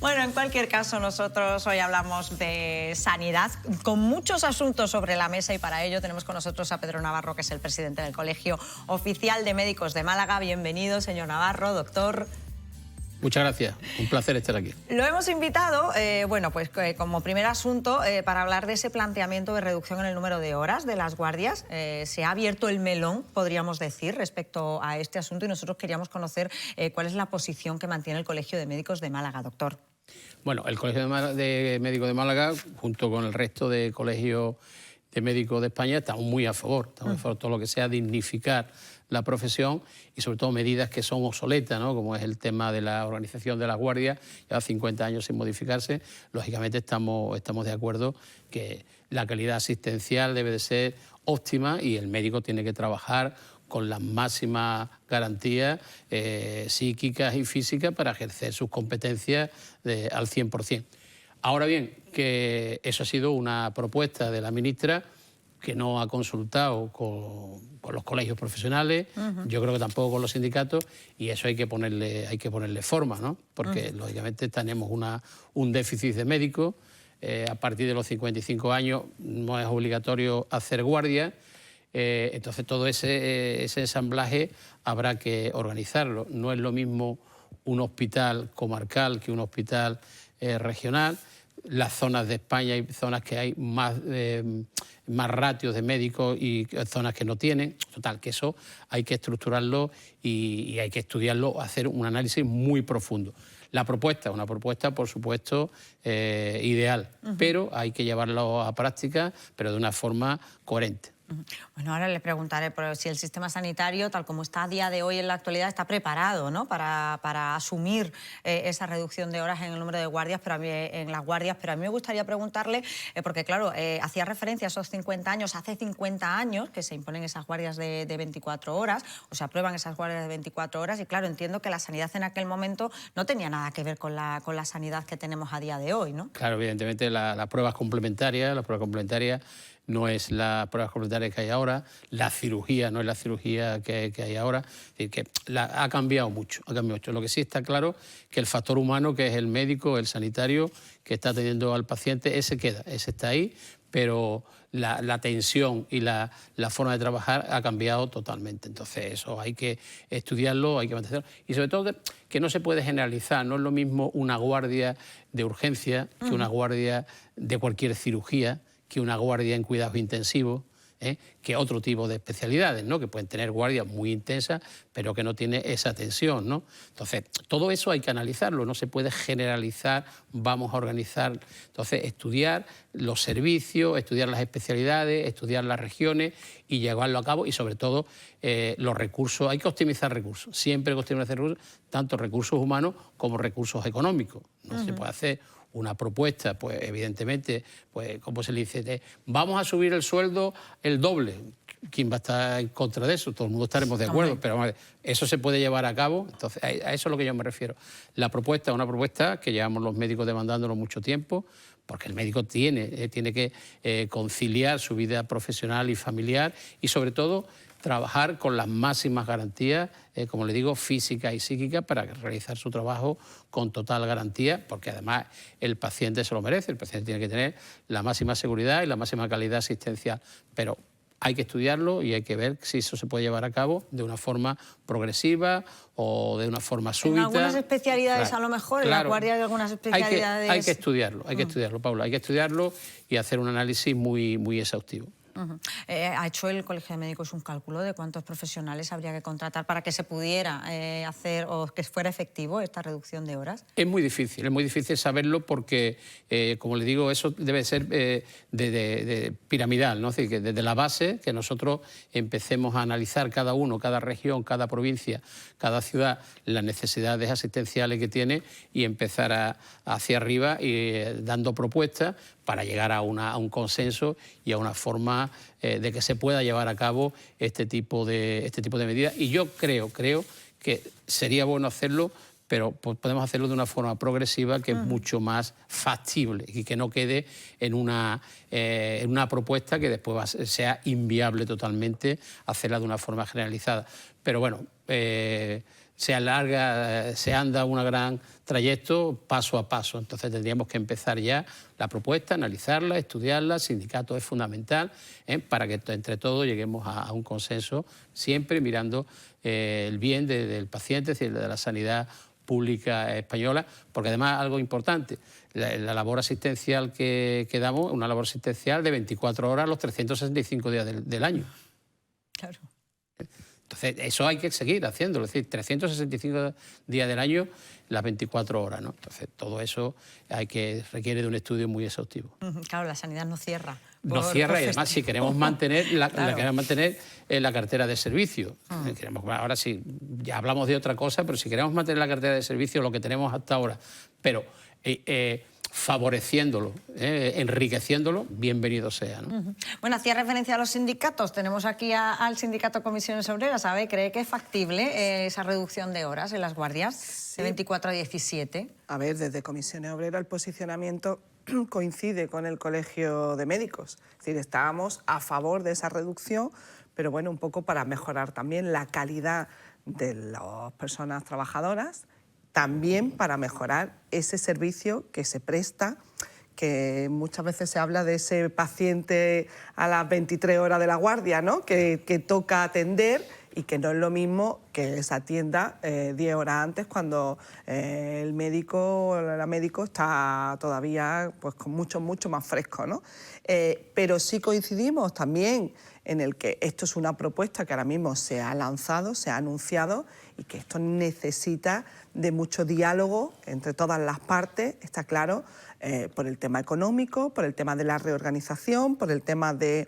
Bueno, en cualquier caso, nosotros hoy hablamos de sanidad, con muchos asuntos sobre la mesa, y para ello tenemos con nosotros a Pedro Navarro, que es el presidente del Colegio Oficial de Médicos de Málaga. Bienvenido, señor Navarro, doctor. Muchas gracias, un placer estar aquí. Lo hemos invitado, como primer asunto, para hablar de ese planteamiento de reducción en el número de horas de las guardias. Se ha abierto el melón, podríamos decir, respecto a este asunto, y nosotros queríamos conocer cuál es la posición que mantiene el Colegio de Médicos de Málaga, doctor. Bueno, el Colegio de Médicos de Málaga, junto con el resto de colegios de médicos de España, estamos muy a favor. Estamos a favor de todo lo que sea dignificar la profesión y sobre todo medidas que son obsoletas, ¿no? Como es el tema de la organización de las guardias, ya 50 años sin modificarse. Lógicamente estamos de acuerdo que la calidad asistencial debe de ser óptima y el médico tiene que trabajar con las máximas garantías psíquicas y físicas para ejercer sus competencias al 100%. Ahora bien, que eso ha sido una propuesta de la ministra que no ha consultado con los colegios profesionales, yo creo que tampoco con los sindicatos, y eso hay que ponerle forma, ¿no? Porque lógicamente tenemos un déficit de médicos. A partir de los 55 años no es obligatorio hacer guardia. Entonces todo ese ensamblaje habrá que organizarlo. No es lo mismo un hospital comarcal que un hospital regional. Las zonas de España hay zonas que hay más ratios de médicos y zonas que no tienen. Total, que eso hay que estructurarlo y hay que estudiarlo, hacer un análisis muy profundo. La propuesta, una propuesta, por supuesto, ideal, pero hay que llevarlo a práctica, pero de una forma coherente. Bueno, ahora le preguntaré por si el sistema sanitario, tal como está a día de hoy en la actualidad, está preparado, ¿no? para asumir esa reducción de horas en el número de guardias, pero a mí me gustaría preguntarle, porque claro, hacía referencia a esos 50 años, hace 50 años que se imponen esas guardias de 24 horas, o se aprueban esas guardias de 24 horas, y claro, entiendo que la sanidad en aquel momento no tenía nada que ver con la sanidad que tenemos a día de hoy, ¿no? Claro, evidentemente las pruebas complementarias, no es la prueba complementaria que hay ahora, la cirugía no es la cirugía que hay ahora, es decir, que ha cambiado mucho, Lo que sí está claro que el factor humano, que es el médico, el sanitario, que está atendiendo al paciente, ese queda, ese está ahí, pero la tensión y la forma de trabajar ha cambiado totalmente. Entonces eso hay que estudiarlo, hay que mantenerlo, y sobre todo que no se puede generalizar. No es lo mismo una guardia de urgencia que una guardia de cualquier cirugía, que una guardia en cuidados intensivos, que otro tipo de especialidades, ¿no? Que pueden tener guardias muy intensas, pero que no tiene esa tensión, ¿no? Entonces, todo eso hay que analizarlo, no se puede generalizar, vamos a organizar. Entonces, estudiar los servicios, estudiar las especialidades, estudiar las regiones y llevarlo a cabo, y sobre todo los recursos. Hay que optimizar recursos, siempre hay que optimizar recursos, tanto recursos humanos como recursos económicos. No se puede hacer una propuesta, pues evidentemente, pues como se le dice, vamos a subir el sueldo el doble. ¿Quién va a estar en contra de eso? Todo el mundo estaremos de acuerdo, pero vamos a ver, eso se puede llevar a cabo. Entonces, a eso es a lo que yo me refiero. La propuesta es una propuesta que llevamos los médicos demandándolo mucho tiempo, porque el médico tiene que conciliar su vida profesional y familiar y, sobre todo, trabajar con las máximas garantías, como le digo, físicas y psíquicas, para realizar su trabajo con total garantía, porque además el paciente se lo merece, el paciente tiene que tener la máxima seguridad y la máxima calidad asistencial, pero hay que estudiarlo y hay que ver si eso se puede llevar a cabo de una forma progresiva o de una forma súbita. En algunas especialidades, claro, a lo mejor, en la guardia de algunas especialidades. Hay que estudiarlo, Paula, hay que estudiarlo y hacer un análisis muy exhaustivo. ¿Ha hecho el Colegio de Médicos un cálculo de cuántos profesionales habría que contratar para que se pudiera hacer o que fuera efectivo esta reducción de horas? Es muy difícil saberlo porque, como le digo, eso debe ser de piramidal, ¿no? Es decir, que desde la base, que nosotros empecemos a analizar cada uno, cada región, cada provincia, cada ciudad, las necesidades asistenciales que tiene y empezar hacia arriba y dando propuestas para llegar a un consenso y a una forma de que se pueda llevar a cabo este tipo de medidas. Y yo creo que sería bueno hacerlo, pero podemos hacerlo de una forma progresiva, que es mucho más factible y que no quede en una propuesta que después sea inviable totalmente hacerla de una forma generalizada. Pero bueno, se alarga, se anda un gran trayecto paso a paso. Entonces tendríamos que empezar ya la propuesta, analizarla, estudiarla. El sindicato es fundamental para que entre todos lleguemos a un consenso, siempre mirando el bien del paciente, es decir, de la sanidad pública española, porque además algo importante, la labor asistencial que damos es una labor asistencial de 24 horas los 365 días del año. Claro. Entonces, eso hay que seguir haciéndolo, es decir, 365 días del año, las 24 horas, ¿no? Entonces, todo eso requiere de un estudio muy exhaustivo. Claro, la sanidad no cierra. No cierra, y además, si queremos mantener la cartera de servicio, ahora sí, ya hablamos de otra cosa, pero si queremos mantener la cartera de servicio, lo que tenemos hasta ahora, pero favoreciéndolo, enriqueciéndolo, bienvenido sea, ¿no? Bueno, hacía referencia a los sindicatos. Tenemos aquí al sindicato Comisiones Obreras. ¿Cree que es factible esa reducción de horas en las guardias, sí, de 24 a 17? A ver, desde Comisiones Obreras el posicionamiento coincide con el Colegio de Médicos. Es decir, estábamos a favor de esa reducción, pero bueno, un poco para mejorar también la calidad de las personas trabajadoras, también para mejorar ese servicio que se presta, que muchas veces se habla de ese paciente a las 23 horas de la guardia, ¿no? que toca atender, y que no es lo mismo que se atienda 10 horas antes, cuando el médico o la médico está todavía pues, con mucho más fresco, ¿no? Pero sí coincidimos también en el que esto es una propuesta que ahora mismo se ha lanzado, se ha anunciado, y que esto necesita de mucho diálogo entre todas las partes, está claro, por el tema económico, por el tema de la reorganización, por el tema de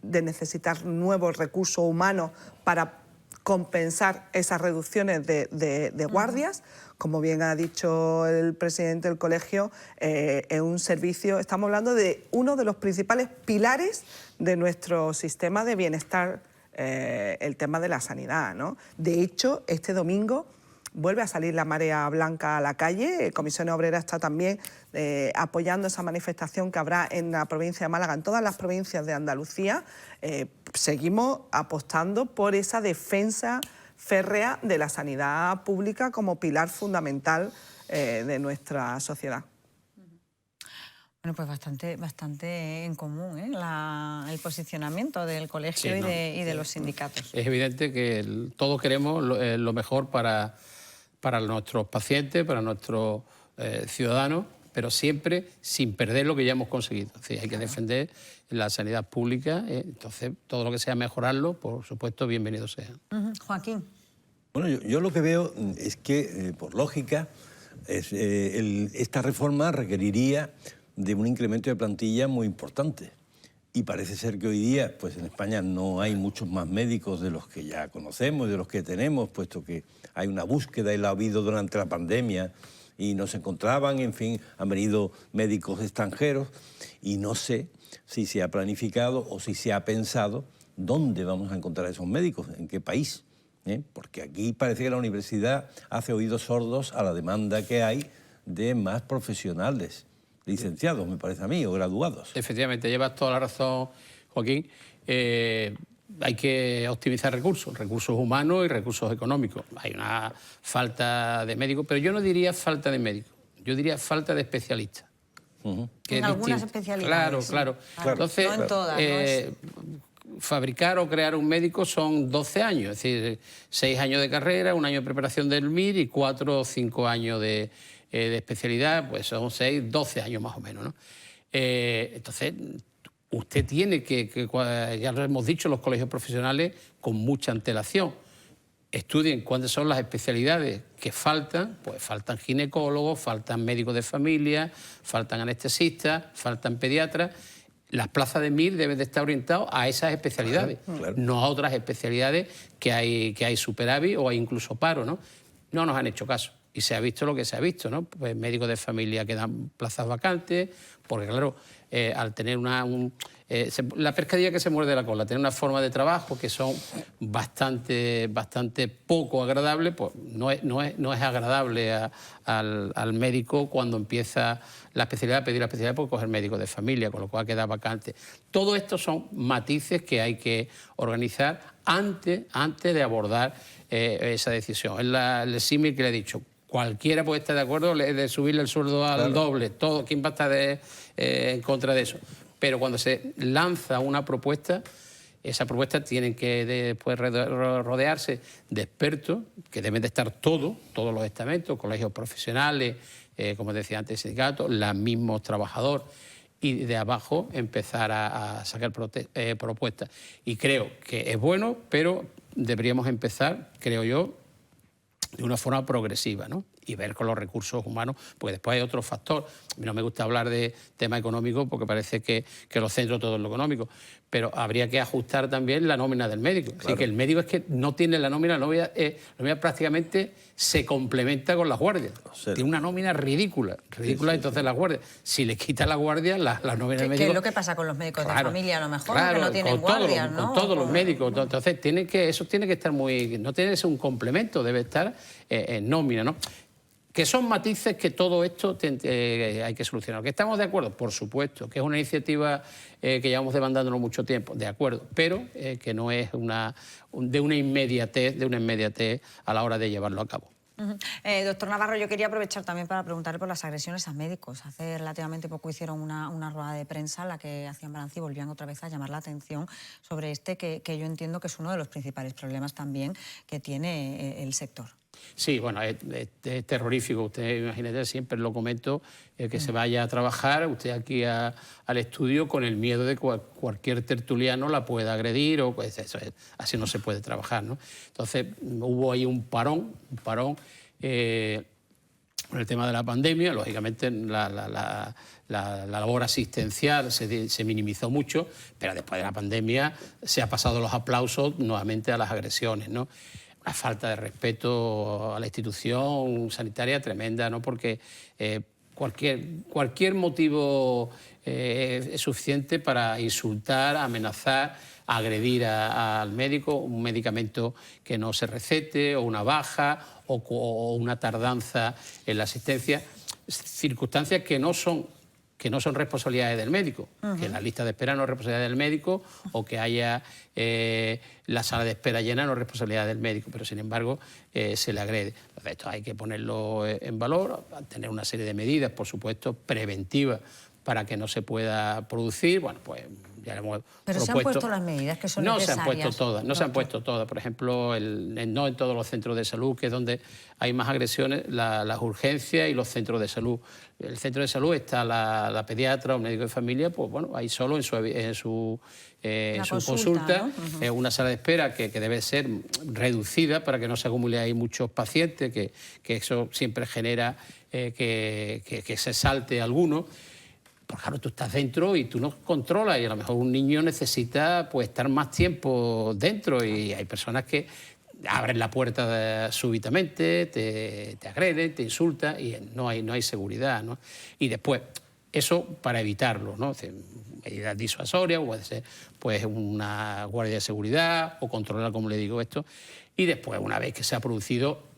necesitar nuevos recursos humanos para compensar esas reducciones de guardias. Como bien ha dicho el presidente del colegio, es un servicio, estamos hablando de uno de los principales pilares de nuestro sistema de bienestar, el tema de la sanidad, ¿no? De hecho, este domingo vuelve a salir la marea blanca a la calle. Comisiones Obreras está también apoyando esa manifestación que habrá en la provincia de Málaga, en todas las provincias de Andalucía. Seguimos apostando por esa defensa férrea de la sanidad pública como pilar fundamental de nuestra sociedad. Bueno, pues bastante en común, el posicionamiento del colegio, sí, y de los sindicatos. Es evidente que todos queremos lo mejor para nuestros pacientes, para nuestros ciudadanos, pero siempre sin perder lo que ya hemos conseguido. Es decir, hay que defender la sanidad pública, entonces todo lo que sea mejorarlo, por supuesto, bienvenido sea. Joaquín. Bueno, yo lo que veo es que, por lógica, esta reforma requeriría de un incremento de plantilla muy importante. Y parece ser que hoy día, pues en España no hay muchos más médicos de los que ya conocemos, de los que tenemos, puesto que hay una búsqueda y la ha habido durante la pandemia y no se encontraban, en fin, han venido médicos extranjeros, y no sé si se ha planificado o si se ha pensado dónde vamos a encontrar esos médicos, en qué país. Porque aquí parece que la universidad hace oídos sordos a la demanda que hay de más profesionales, licenciados, me parece a mí, o graduados. Efectivamente, llevas toda la razón, Joaquín. Hay que optimizar recursos humanos y recursos económicos. Hay una falta de médicos, pero yo no diría falta de médicos, yo diría falta de especialistas. En algunas especialidades. Claro. Entonces, no en todas, fabricar o crear un médico son 12 años, es decir, 6 años de carrera, 1 año de preparación del MIR y 4 o 5 años de especialidad, pues son 6, 12 años más o menos, ¿no? Entonces, usted tiene que, ya lo hemos dicho, los colegios profesionales, con mucha antelación, estudien cuáles son las especialidades que faltan. Pues faltan ginecólogos, faltan médicos de familia, faltan anestesistas, faltan pediatras. Las plazas de MIR deben de estar orientadas a esas especialidades, claro, no a otras especialidades que hay superávit o hay incluso paro, ¿no? No nos han hecho caso. Y se ha visto lo que se ha visto, ¿no? Pues médicos de familia que dan plazas vacantes, porque claro, al tener la pescadilla que se muerde la cola, tener una forma de trabajo que son bastante poco agradables, pues no es agradable al médico cuando empieza la especialidad, a pedir la especialidad por coger médico de familia, con lo cual queda vacante. Todo esto son matices que hay que organizar antes de abordar esa decisión. Es el símil que le he dicho. Cualquiera puede estar de acuerdo de subirle el sueldo al doble, todo, ¿quién va a estar en contra de eso? Pero cuando se lanza una propuesta, esa propuesta tiene que después rodearse de expertos, que deben de estar todos los estamentos, colegios profesionales, como decía antes, sindicatos, los mismos trabajadores, y de abajo empezar a sacar propuestas. Y creo que es bueno, pero deberíamos empezar, creo yo, de una forma progresiva, ¿no? Y ver con los recursos humanos, porque después hay otro factor. A mí no me gusta hablar de tema económico porque parece que lo centro todo en lo económico, pero habría que ajustar también la nómina del médico. Claro. Así que el médico es que no tiene la nómina prácticamente se complementa con las guardias. Tiene una nómina ridícula, entonces las guardias. Si le quita la guardia, la nómina del médico... ¿Qué es lo que pasa con los médicos de familia a lo mejor? Que no tienen guardias, ¿no? Con todos los médicos. Entonces eso tiene que estar no tiene que ser un complemento, debe estar en nómina, ¿no? Que son matices que todo esto hay que solucionar. ¿Que estamos de acuerdo? Por supuesto. ¿Que es una iniciativa que llevamos demandándonos mucho tiempo? De acuerdo. Pero que no es de una inmediatez a la hora de llevarlo a cabo. Doctor Navarro, yo quería aprovechar también para preguntarle por las agresiones a médicos. Hace relativamente poco hicieron una rueda de prensa en la que hacían balance y volvían otra vez a llamar la atención sobre que yo entiendo que es uno de los principales problemas también que tiene el sector. Sí, bueno, es terrorífico. Usted, imagínate, siempre lo comento, que se vaya a trabajar usted aquí al estudio con el miedo de que cualquier tertuliano la pueda agredir, o pues así no se puede trabajar, ¿no? Entonces hubo ahí un parón con el tema de la pandemia. Lógicamente la labor asistencial se minimizó mucho, pero después de la pandemia se ha pasado los aplausos nuevamente a las agresiones, ¿no? Una falta de respeto a la institución sanitaria tremenda, ¿no? Porque cualquier motivo es suficiente para insultar, amenazar, agredir al médico, un medicamento que no se recete, o una baja, o una tardanza en la asistencia, circunstancias que no son responsabilidades del médico, que la lista de espera no es responsabilidad del médico, o que haya la sala de espera llena no es responsabilidad del médico, pero sin embargo se le agrede. Entonces, esto hay que ponerlo en valor, tener una serie de medidas, por supuesto, preventivas, para que no se pueda producir. Bueno, pues ya le hemos Pero propuesto. se han puesto las medidas que son necesarias. No se han puesto todas. Por ejemplo, no en todos los centros de salud, que es donde hay más agresiones, las urgencias y los centros de salud. El centro de salud está la pediatra o médico de familia, pues bueno, ahí solo en su consulta, ¿no? Una sala de espera que debe ser reducida para que no se acumule ahí muchos pacientes, que eso siempre genera que se salte alguno. Pues claro, tú estás dentro y tú no controlas, y a lo mejor un niño necesita pues estar más tiempo dentro, y hay personas que abren la puerta súbitamente, te agreden, te insultan, y no hay seguridad, ¿no? Y después, eso para evitarlo, ¿no? Medidas disuasorias, puede ser pues una guardia de seguridad, o controlar, como le digo, esto. Y después, una vez que se ha producido,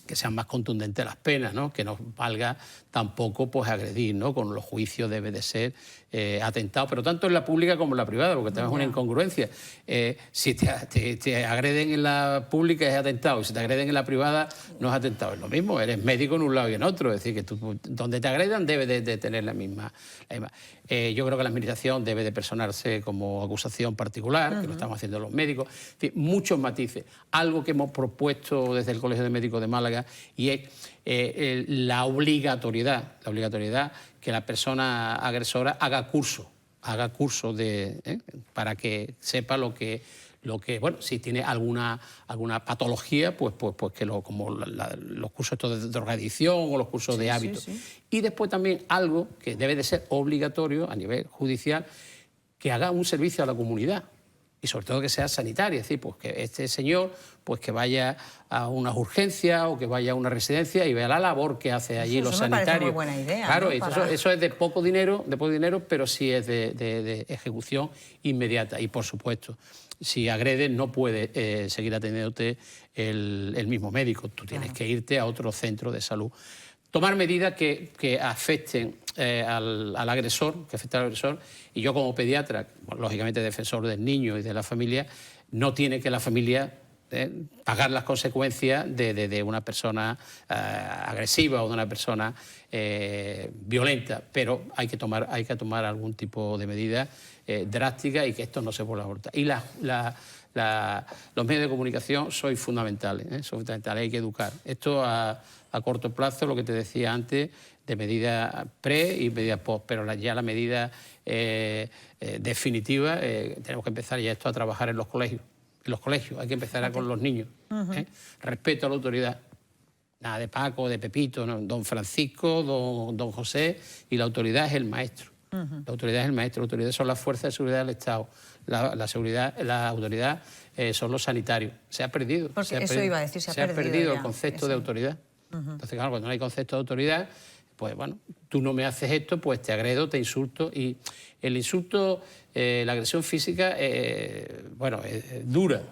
que sean más contundentes las penas, ¿no? Que no valga tampoco pues agredir, ¿no? Con los juicios debe de ser atentado, pero tanto en la pública como en la privada, porque tenemos una incongruencia. Si te agreden en la pública es atentado, y si te agreden en la privada no es atentado. Es lo mismo, eres médico en un lado y en otro, es decir, que tú, donde te agredan debe de tener la misma. Yo creo que la Administración debe de personarse como acusación particular, que lo estamos haciendo los médicos. En fin, muchos matices. Algo que hemos propuesto desde el Colegio de Médicos de Málaga, y es la obligatoriedad que la persona agresora haga curso para que sepa lo que bueno, si tiene alguna patología, pues que como los cursos estos de drogadicción o los cursos de hábitos. Sí. Y después también algo que debe de ser obligatorio a nivel judicial, que haga un servicio a la comunidad. y sobre todo que sea sanitaria, es decir, pues que este señor pues que vaya a unas urgencias o que vaya a una residencia y vea la labor que hace allí los sanitarios. Me parece muy buena idea. Claro, ¿no? eso es de poco dinero, pero sí es de ejecución inmediata. Y por supuesto, si agredes no puede seguir atendiéndote el mismo médico, tú tienes que irte a otro centro de salud. Tomar medidas que afecten al agresor, y yo como pediatra, lógicamente defensor del niño y de la familia, no tiene que la familia pagar las consecuencias de una persona agresiva o de una persona violenta, pero hay que tomar algún tipo de medida drástica y que esto no se vuelva a abortar. Y los medios de comunicación son fundamentales, hay que educar. Esto a corto plazo, lo que te decía antes, de medidas pre y medidas post, pero ya la medida definitiva, tenemos que empezar ya esto a trabajar en los colegios. En los colegios hay que empezar con los niños. Respeto a la autoridad. Nada de Paco, de Pepito, ¿no? Don Francisco, don José, y la autoridad es el maestro. La autoridad es el maestro, la autoridad son las fuerzas de seguridad del Estado. La autoridad son los sanitarios. Se ha perdido. Porque eso iba a decir, se ha perdido el concepto de autoridad. Entonces, claro, cuando no hay concepto de autoridad, pues bueno, tú no me haces esto, pues te agredo, te insulto. Y el insulto, la agresión física, bueno, es dura.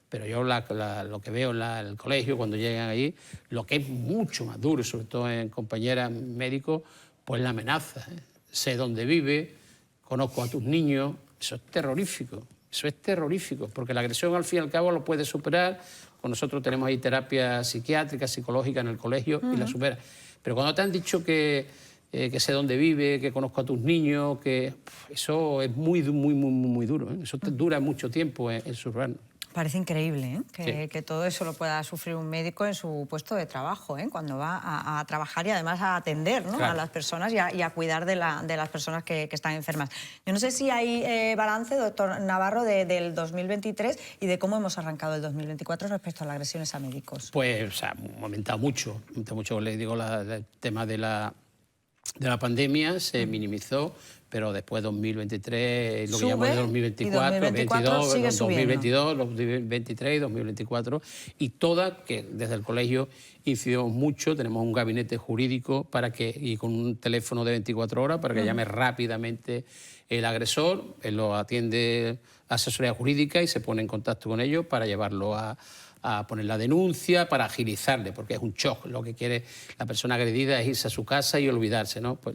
Pero yo lo que veo en el colegio, cuando llegan ahí, lo que es mucho más duro, sobre todo en compañeras médicos, pues la amenaza. Sé dónde vive, conozco a tus niños. Eso es terrorífico. Eso es terrorífico, porque la agresión al fin y al cabo lo puedes superar. Con nosotros tenemos ahí terapia psiquiátrica, psicológica en el colegio y la superas. Pero cuando te han dicho que sé dónde vive, que conozco a tus niños, que eso es muy duro. Eso te dura mucho tiempo en susurrarnos. Parece increíble que todo eso lo pueda sufrir un médico en su puesto de trabajo, cuando va a trabajar y además a atender, ¿no? Claro. A las personas y a cuidar de las personas que están enfermas. Yo no sé si hay balance, doctor Navarro, del 2023 y de cómo hemos arrancado el 2024 respecto a las agresiones a médicos. Pues, o sea, ha aumentado mucho. Le digo, el tema de la pandemia se minimizó, pero después 2023, lo que llamamos de 2024, 2022, 2022, 2023 y 2024, y todas, que desde el colegio incidimos mucho, tenemos un gabinete jurídico y con un teléfono de 24 horas para que llame rápidamente el agresor, él lo atiende asesoría jurídica y se pone en contacto con ellos para llevarlo a poner la denuncia, para agilizarle, porque es un shock. Lo que quiere la persona agredida es irse a su casa y olvidarse, ¿no? Pues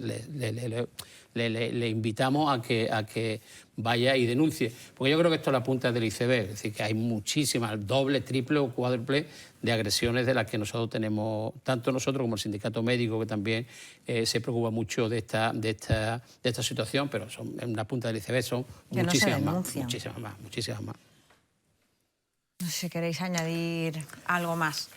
le invitamos a que vaya y denuncie. Porque yo creo que esto es la punta del iceberg, es decir, que hay muchísimas, doble, triple o cuádruple de agresiones de las que nosotros tenemos, tanto nosotros como el sindicato médico, que también se preocupa mucho de esta situación, pero son en la punta del iceberg, son muchísimas más. No sé si queréis añadir algo más.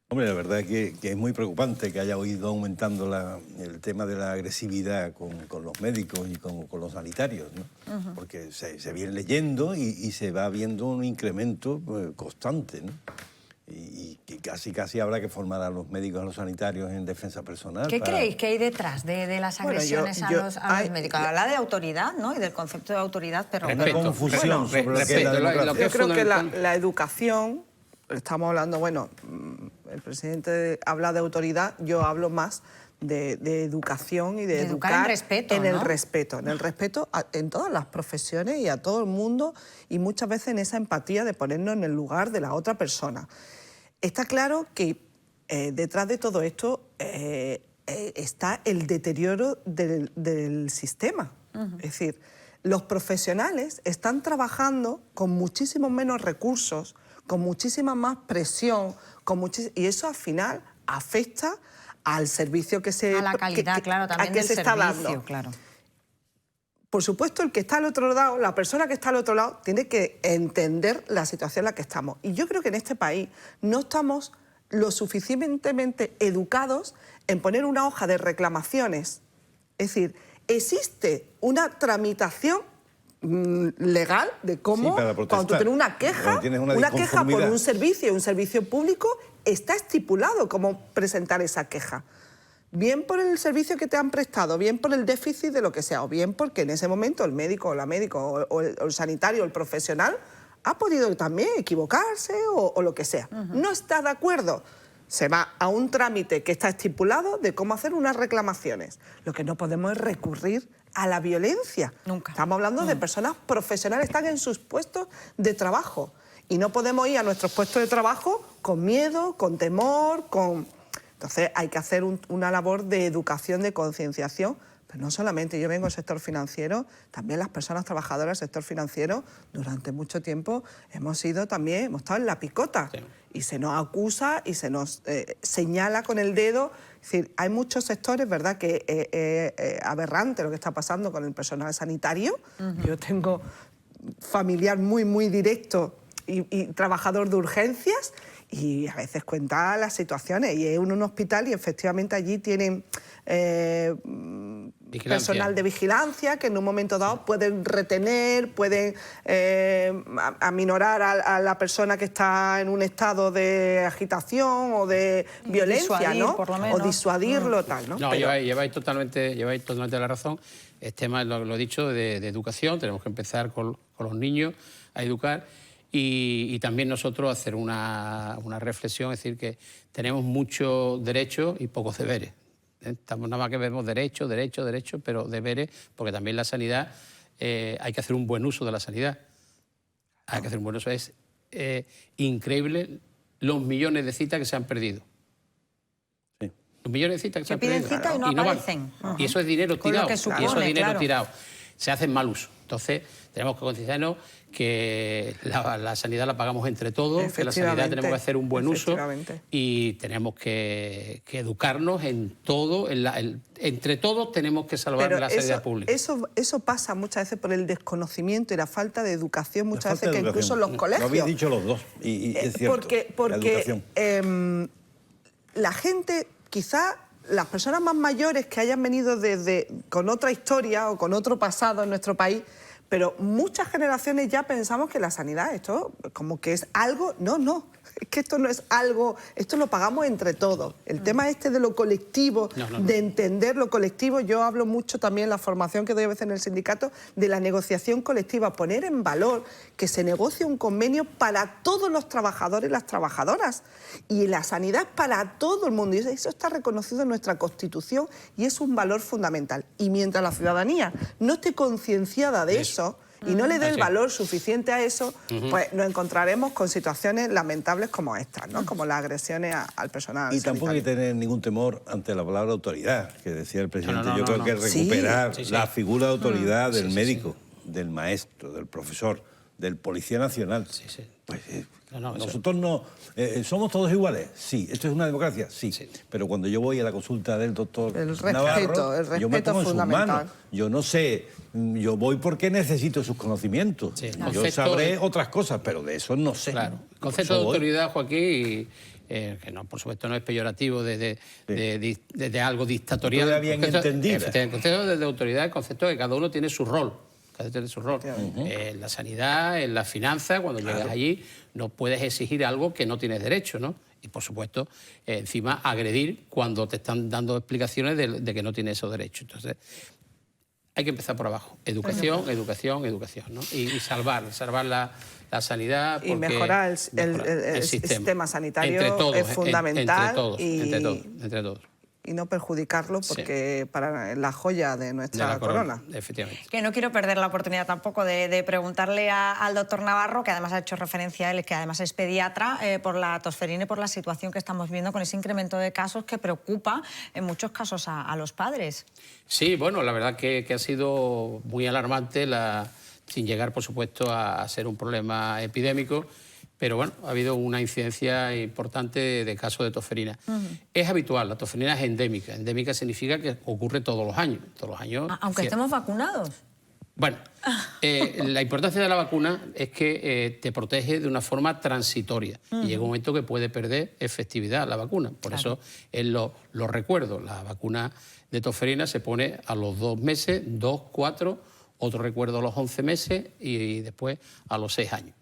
Hombre, la verdad es que es muy preocupante que haya ido aumentando el tema de la agresividad con los médicos y con los sanitarios, ¿no? Porque se viene leyendo y se va viendo un incremento constante, ¿no? Y casi habrá que formar a los médicos y a los sanitarios en defensa personal. ¿Qué creéis que hay detrás de las agresiones a los médicos? Habla de autoridad, ¿no? Y del concepto de autoridad, pero... Confusión sobre lo que es la democracia. Yo creo que la educación, estamos hablando, bueno, el presidente habla de autoridad, yo hablo más de educación y de educar en respeto, en ¿no? en el respeto en todas las profesiones y a todo el mundo, y muchas veces en esa empatía de ponernos en el lugar de la otra persona. Está claro que detrás de todo esto está el deterioro del sistema. Es decir, los profesionales están trabajando con muchísimos menos recursos, con muchísima más presión, y eso al final afecta al servicio que se... A la calidad, claro, también del está dando. Claro. Por supuesto, el que está al otro lado, la persona que está al otro lado, tiene que entender la situación en la que estamos. Y yo creo que en este país no estamos lo suficientemente educados en poner una hoja de reclamaciones. Es decir, existe una tramitación legal de cómo, cuando tú tienes una queja, por un servicio público, está estipulado cómo presentar esa queja. bien por el servicio que te han prestado, bien por el déficit de lo que sea, o bien porque en ese momento el médico o la médica o el sanitario o el profesional ha podido también equivocarse o lo que sea. No está de acuerdo, se va a un trámite que está estipulado de cómo hacer unas reclamaciones. Lo que no podemos es recurrir a la violencia. Nunca. Estamos hablando de personas profesionales, están en sus puestos de trabajo. Y no podemos ir a nuestros puestos de trabajo con miedo, con temor, con... Entonces hay que hacer una labor de educación, de concienciación, pero no solamente. Yo vengo del sector financiero, también las personas trabajadoras del sector financiero durante mucho tiempo hemos estado en la picota. Sí. Y se nos acusa y se nos señala con el dedo. Es decir, hay muchos sectores, ¿verdad?, que es aberrante lo que está pasando con el personal sanitario. Yo tengo familiar muy directo y trabajador de urgencias, y a veces cuenta las situaciones, y es un hospital y efectivamente allí tienen personal de vigilancia que en un momento dado pueden retener, pueden aminorar a la persona que está en un estado de agitación o de violencia, disuadir, ¿no? Por lo menos. O disuadirlo, tal, ¿no? No, pero... lleváis totalmente la razón. Es tema, lo he dicho, de educación. Tenemos que empezar con los niños a educar. Y también nosotros hacer una reflexión, es decir, que tenemos muchos derechos y pocos deberes. Estamos nada más que vemos derechos, pero deberes, porque también la sanidad, hay que hacer un buen uso de la sanidad. Hay que hacer un buen uso. Es increíble los millones de citas que se han perdido. Sí. Los millones de citas que se han perdido. Piden citas y no aparecen. Y eso es dinero tirado. Supone, y eso es dinero tirado. Se hace mal uso. Entonces, tenemos que concienciarnos que la sanidad la pagamos entre todos, que la sanidad tenemos que hacer un buen uso y tenemos que educarnos en todo. Entre todos tenemos que salvar la sanidad pública. Eso pasa muchas veces por el desconocimiento y la falta de educación, muchas veces que incluso en los colegios. Lo habéis dicho los dos, y es cierto. Porque la gente, quizá las personas más mayores que hayan venido con otra historia o con otro pasado en nuestro país, pero muchas generaciones ya pensamos que la sanidad, esto como que es algo... No, es que esto no es algo, esto lo pagamos entre todos. El tema de lo colectivo, de entender lo colectivo, yo hablo mucho también en la formación que doy a veces en el sindicato, de la negociación colectiva, poner en valor que se negocie un convenio para todos los trabajadores y las trabajadoras. Y la sanidad es para todo el mundo, y eso está reconocido en nuestra Constitución y es un valor fundamental. Y mientras la ciudadanía no esté concienciada de eso y no le dé el valor suficiente a eso, pues nos encontraremos con situaciones lamentables como estas, ¿no? Como las agresiones al personal sanitario. Tampoco hay que tener ningún temor ante la palabra autoridad, que decía el presidente. Yo creo que recuperar la figura de autoridad del médico, del maestro, del profesor, del policía nacional. Pues nosotros no... ¿somos todos iguales? Sí. ¿Esto es una democracia? Sí. Pero cuando yo voy a la consulta del doctor Navarro, yo me pongo en sus manos. Yo no sé, yo voy porque necesito sus conocimientos. Yo sabré otras cosas, pero de eso no sé. Claro. El concepto de autoridad, Joaquín, que no, por supuesto no es peyorativo de algo dictatorial. Todavía bien entendido. El concepto de autoridad, el concepto de que cada uno tiene su rol. Tiene su rol. En la sanidad, en la finanza, cuando llegas allí, no puedes exigir algo que no tienes derecho, ¿no? Y, por supuesto, encima agredir cuando te están dando explicaciones de que no tienes esos derechos. Entonces, hay que empezar por abajo. Educación, ¿no? Y salvar la sanidad. Y mejorar el sistema sanitario entre todos, es fundamental. Entre todos. Y no perjudicarlo porque para la joya de nuestra corona. Efectivamente. Que no quiero perder la oportunidad tampoco de preguntarle al doctor Navarro, que además ha hecho referencia a él, que además es pediatra, por la tosferina y por la situación que estamos viendo con ese incremento de casos que preocupa en muchos casos a los padres. Sí, bueno, la verdad que ha sido muy alarmante, sin llegar, por supuesto, a ser un problema epidémico. Pero bueno, ha habido una incidencia importante de casos de tosferina. Es habitual, la tosferina es endémica. Endémica significa que ocurre todos los años. Aunque estemos vacunados. Bueno, la importancia de la vacuna es que te protege de una forma transitoria. Y llega un momento que puede perder efectividad la vacuna. Por eso lo recuerdo. La vacuna de tosferina se pone a los 2 meses, 2, 4, otro recuerdo a los 11 meses y después a los 6 años.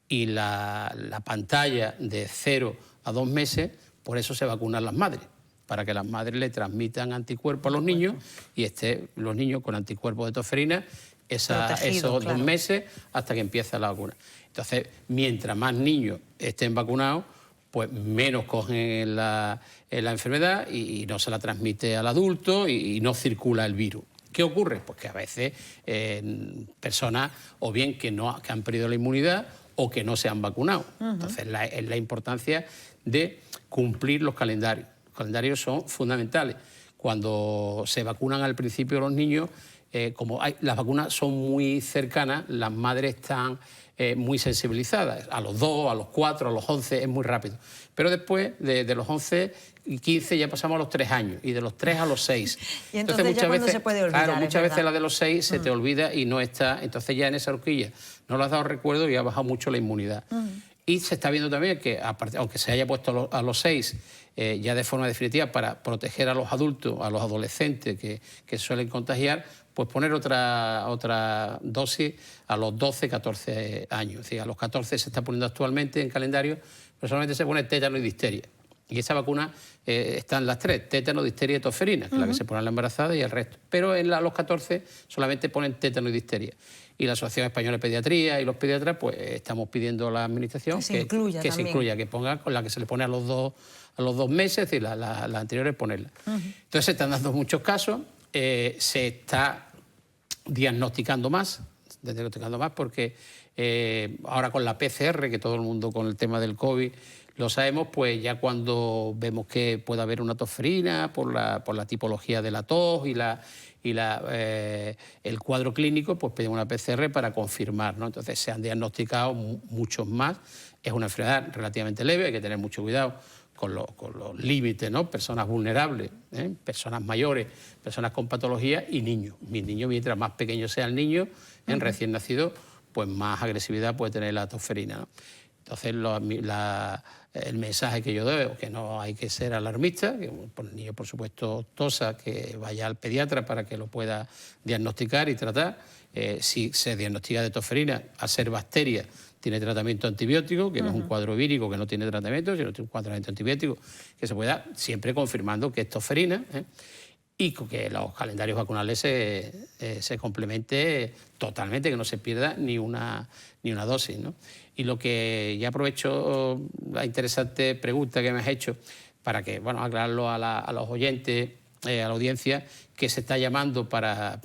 Y la pantalla de 0 a 2 meses, por eso se vacunan las madres. para que las madres le transmitan anticuerpos a los niños y estén los niños con anticuerpos de tosferina esos 2 meses hasta que empieza la vacuna. Entonces, mientras más niños estén vacunados, pues menos cogen la enfermedad y no se la transmite al adulto y no circula el virus. ¿Qué ocurre? Pues que a veces personas o bien que han perdido la inmunidad o que no se han vacunado. Entonces, es la importancia de cumplir los calendarios. Los calendarios son fundamentales. Cuando se vacunan al principio los niños, como las vacunas son muy cercanas, las madres están muy sensibilizadas. A los 2, a los 4, a los 11 es muy rápido. Pero después, de los 11 y 15 ya pasamos a los 3 años y de los 3 a los 6. Y entonces muchas veces se puede olvidar. Claro, muchas veces la de los 6 se te olvida y no está. Entonces ya en esa horquilla no le has dado recuerdo y ha bajado mucho la inmunidad. Y se está viendo también que, aunque se haya puesto a los 6 ya de forma definitiva para proteger a los adultos, a los adolescentes que suelen contagiar, pues poner otra dosis a los 12, 14 años. Es decir, a los 14 se está poniendo actualmente en calendario, pero solamente se pone tétano y difteria. Y esa vacuna están las 3, tétano, difteria y tosferina, que es la que se pone a la embarazada y el resto. Pero a los 14 solamente ponen tétano y difteria. Y la Asociación Española de Pediatría y los pediatras, pues estamos pidiendo a la Administración que se incluya, que ponga con la que se le pone a los 2 meses, es decir, las anteriores ponerla. Entonces se están dando muchos casos, se está diagnosticando más porque ahora con la PCR, que todo el mundo con el tema del COVID lo sabemos, pues ya cuando vemos que puede haber una tosferina por la tipología de la tos y el cuadro clínico, pues pedimos una PCR para confirmar, ¿no? Entonces se han diagnosticado muchos más. Es una enfermedad relativamente leve, hay que tener mucho cuidado con los límites, ¿no? Personas vulnerables, personas mayores, personas con patología y niños. Mis niños, mientras más pequeño sea el niño, recién nacido, pues más agresividad puede tener la tosferina, ¿no? Entonces, el mensaje que yo doy es que no hay que ser alarmista, que el niño, por supuesto, tosa, que vaya al pediatra para que lo pueda diagnosticar y tratar. Si se diagnostica de tosferina, al ser bacteria, tiene tratamiento antibiótico, que no es un cuadro vírico que no tiene tratamiento, sino tiene un tratamiento antibiótico que se puede dar, siempre confirmando que es tosferina, y que los calendarios vacunales se complemente totalmente, que no se pierda ni una dosis, ¿no? Y lo que ya aprovecho la interesante pregunta que me has hecho para que, bueno, aclararlo a los oyentes, a la audiencia, que se está llamando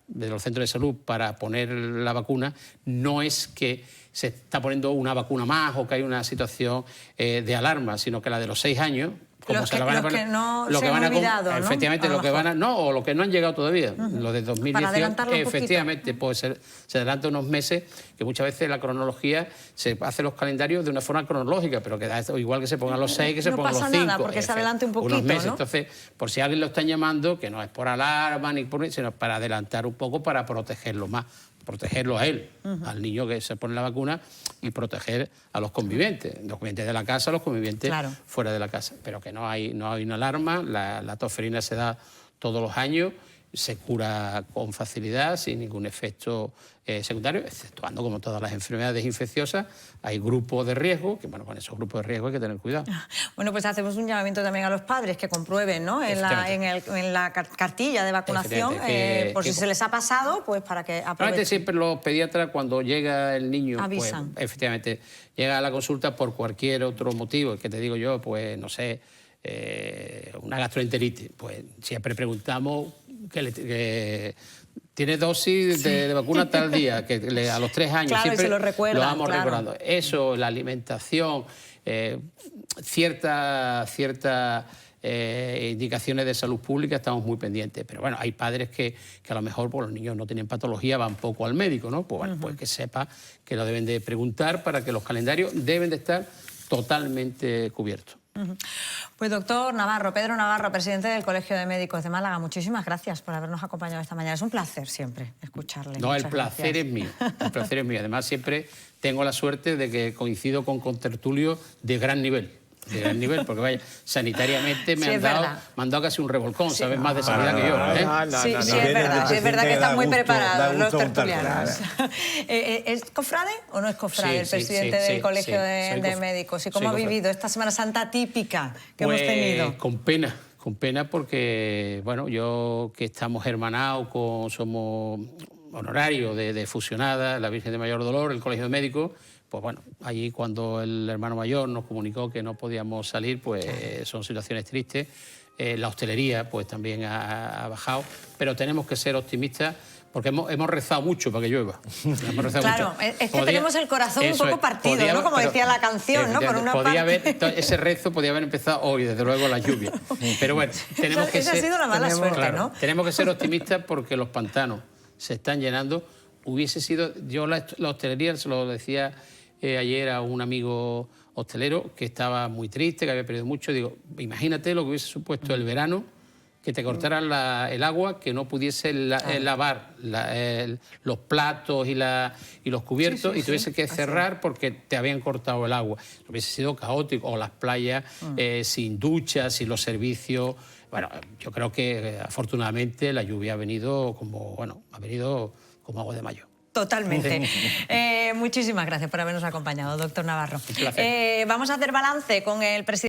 de los centros de salud para poner la vacuna, no es que se está poniendo una vacuna más o que hay una situación de alarma, sino que la de los 6 años... Los que no se han olvidado, ¿no? Efectivamente, o los que no han llegado todavía. Los de 2018, efectivamente, pues se adelanta unos meses, que muchas veces la cronología se hace los calendarios de una forma cronológica, pero que da igual que se pongan los 6 que se pongan los 5. No pasa nada, porque se adelante un poquito, unos meses. ¿no? Entonces, por si alguien lo está llamando, que no es por alarma, sino para adelantar un poco, para protegerlo más. Protegerlo a él, al niño que se pone la vacuna, y proteger a los convivientes de la casa, los convivientes fuera de la casa. Pero que no hay una alarma, la tosferina se da todos los años, se cura con facilidad, sin ningún efecto secundario, exceptuando, como todas las enfermedades infecciosas, hay grupos de riesgo, que bueno, con esos grupos de riesgo hay que tener cuidado. Bueno, pues hacemos un llamamiento también a los padres que comprueben, ¿no?, en la cartilla de vacunación, por si se les ha pasado, pues para que aprovechen. Normalmente siempre los pediatras, cuando llega el niño, avisan. Pues, efectivamente, llega a la consulta por cualquier otro motivo, que te digo yo, pues no sé, una gastroenteritis, pues siempre preguntamos que tiene dosis de vacuna tal día, que a los 3 años, claro, siempre lo vamos recordando. Eso, la alimentación, ciertas indicaciones de salud pública, estamos muy pendientes. Pero bueno, hay padres que a lo mejor pues, los niños no tienen patología, van poco al médico, ¿no? Pues, bueno, pues que sepa que lo deben de preguntar para que los calendarios deben de estar totalmente cubiertos. Pues doctor Navarro, Pedro Navarro, presidente del Colegio de Médicos de Málaga, muchísimas gracias por habernos acompañado esta mañana. Es un placer siempre escucharle. No, el placer es mío, el placer es mío. Además, siempre tengo la suerte de que coincido con contertulios de gran nivel. Porque vaya, sanitariamente me han dado casi un revolcón, ¿sabes? Más de sanidad que yo. Sí, es verdad que están muy preparados los tertulianos. ¿Es cofrade o no es cofrade el presidente del Colegio de Médicos? ¿Y cómo ha vivido esta Semana Santa típica que hemos tenido? Con pena, Con pena porque, bueno, yo que estamos hermanados, somos honorarios de Fusionada, la Virgen de Mayor Dolor, el Colegio de Médicos, pues bueno, allí cuando el hermano mayor nos comunicó que no podíamos salir, pues son situaciones tristes. La hostelería pues también ha bajado, pero tenemos que ser optimistas porque hemos rezado mucho para que llueva. Hemos rezado claro, mucho. es que tenemos el corazón un poco partido, ¿no? Como decía la canción, ¿no? Por una parte. Ese rezo podía haber empezado hoy, desde luego, la lluvia. Pero bueno, tenemos que esa ser... ha sido la mala suerte, claro, ¿no? Tenemos que ser optimistas porque los pantanos se están llenando. Hubiese sido... Yo la hostelería, se lo decía ayer a un amigo hostelero que estaba muy triste, que había perdido mucho. Digo, imagínate lo que hubiese supuesto el verano, que te cortaran el agua, que no pudiese lavar los platos y los cubiertos, y tuviese que cerrar porque te habían cortado el agua. Hubiese sido caótico. O las playas sin duchas, sin los servicios. Bueno, yo creo que afortunadamente la lluvia ha venido como agua de mayo. Totalmente. Muchísimas gracias por habernos acompañado, doctor Navarro. Un placer. Vamos a hacer balance con el presidente.